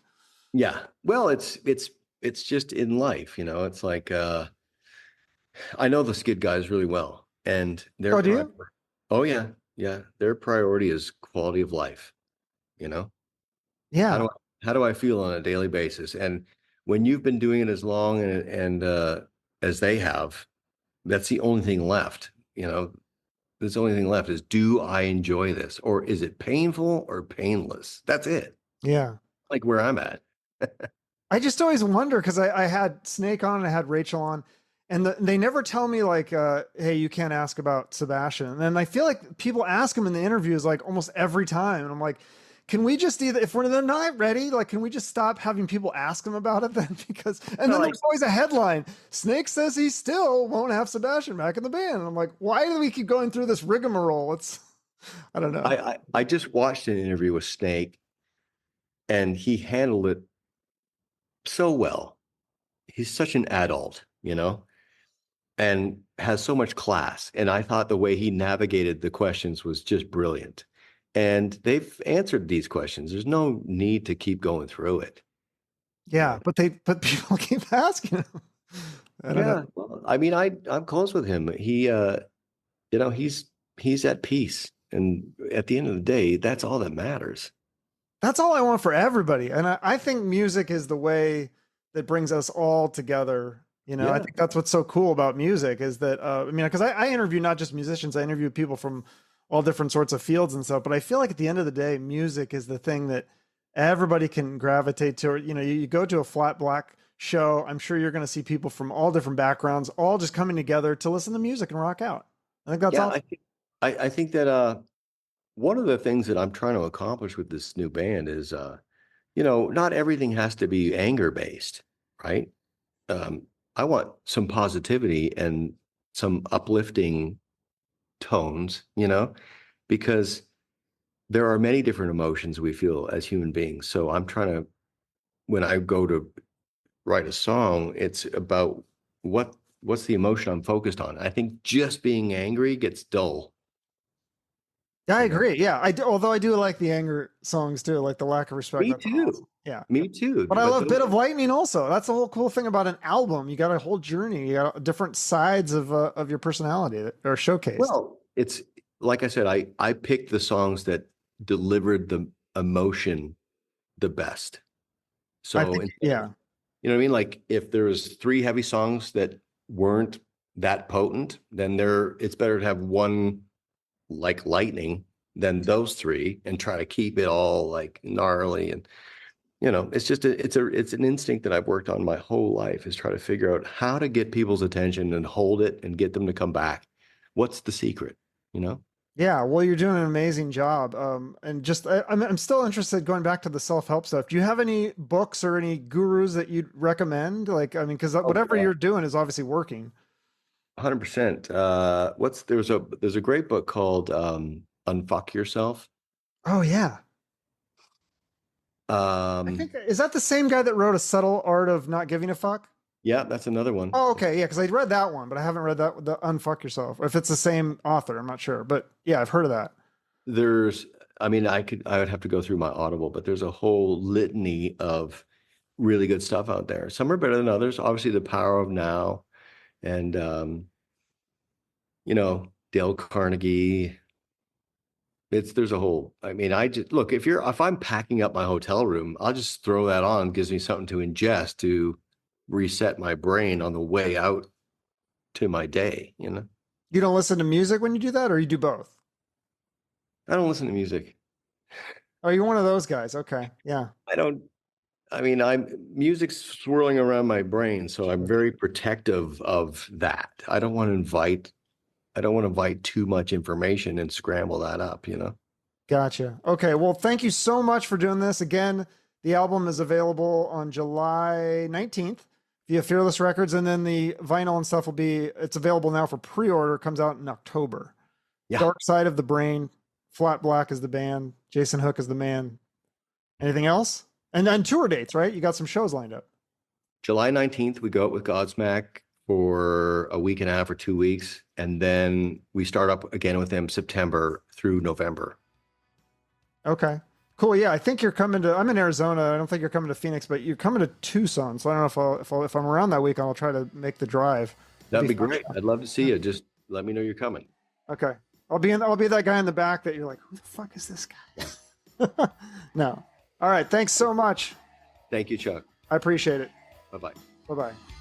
Yeah. Well, it's just in life, you know, it's like I know the Skid guys really well and Oh, do you? oh yeah, yeah. Their priority is quality of life, you know? How do Yeah. how do I feel on a daily basis? And when you've been doing it as long and as they have, that's the only thing left, you know. That's the only thing left is do I enjoy this or is it painful or painless? That's it. Yeah. Like where I'm at. I just always wonder because I had Snake on and I had Rachel on, and they never tell me like, "Hey, you can't ask about Sebastian." And then I feel like people ask him in the interviews like almost every time, and I'm like, "Can we just either if they're not ready, like, can we just stop having people ask him about it then?" Because and then Well, there's always a headline: Snake says he still won't have Sebastian back in the band, and I'm like, why do we keep going through this rigmarole? It's I don't know. I just watched an interview with Snake and he handled it so well. He's such an adult, you know, and has so much class. And I thought the way he navigated the questions was just brilliant. And they've answered these questions. There's no need to keep going through it, you Yeah, know. but people keep asking him. I don't know. Yeah, well, I mean, I'm close with him. You know, he's at peace. And at the end of the day, that's all that matters. That's all I want for everybody. And I think music is the way that brings us all together. You know, I Yeah. think that's what's so cool about music is that, I mean, because I interview not just musicians, I interview people from all different sorts of fields and stuff. But I feel like at the end of the day, music is the thing that everybody can gravitate to. You know, you go to a flat black show, I'm sure you're going to see people from all different backgrounds, all just coming together to listen to music and rock out. I think that's Yeah, awesome. I think that one of the things that I'm trying to accomplish with this new band is you know, not everything has to be anger based, right? Um, I want some positivity and some uplifting tones, you know, because there are many different emotions we feel as human beings. So I'm trying to, when I go to write a song, it's about what's the emotion I'm focused on. I think just being angry gets dull, Yeah, I you know. agree. Yeah, I do. Although I do like the anger songs too, like the lack of respect. Me That's awesome. too. Yeah. Me too. But I But love those Bit are, of Lightning also. That's the whole cool thing about an album. You got a whole journey. You got different sides of your personality that are showcased. well, it's like I said, I picked the songs that delivered the emotion the best. I So think, instead of, yeah, you know what I mean? Like if there was three heavy songs that weren't that potent, then it's better to have one like lightning than those three and try to keep it all like gnarly. And you know, it's just it's an instinct that I've worked on my whole life is try to figure out how to get people's attention and hold it and get them to come back. What's the secret? You know? yeah. Well, you're doing an amazing job. And just I'm still interested going back to the self help stuff. Do you have any books or any gurus that you'd recommend? Like, I mean, because Oh whatever yeah, you're doing is obviously working. 100%. What's there's a great book called Unfuck Yourself. Oh yeah, I Um, think is that the same guy that wrote A Subtle Art of Not Giving a Fuck? yeah, that's another one. Oh, okay, yeah, because I read that one, but I haven't read that the Unfuck Yourself. If it's the same author, I'm not sure, but yeah, I've heard of that. There's, I mean, I would have to go through my Audible, but there's a whole litany of really good stuff out there. Some are better than others. Obviously, The Power of Now and you know, Dale Carnegie. there's a whole, I mean, I just look, if I'm packing up my hotel room, I'll just throw that on, gives me something to ingest to reset my brain on the way out to my day, you know? You don't listen to music when you do that, or you do both? I don't listen to music. Oh, you're one of those guys. Okay. Yeah. I don't, I mean, music's swirling around my brain, so I'm very protective of that. I don't want to invite too much information and scramble that up, you know? Gotcha. Okay. Well, thank you so much for doing this. Again, the album is available on July 19th via Fearless Records, and then the vinyl and stuff it's available now for pre-order, comes out in October. Yeah. Dark Side of the Brain, Flat Black is the band, Jason Hook is the man. Anything else? And then tour dates, right? You got some shows lined up. July 19th, we go out with Godsmack for a week and a half or 2 weeks. And then we start up again with them September through November. Okay. Cool. Yeah, I think you're coming to. I'm in Arizona. I don't think you're coming to Phoenix, but you're coming to Tucson. So I don't know if I'm around that week, I'll try to make the drive. That'd be great. I'd love to see you. Just let me know you're coming. Okay. I'll be that guy in the back that you're like, who the fuck is this guy? No. All right. Thanks so much. Thank you, Chuck. I appreciate it. Bye-bye. Bye-bye.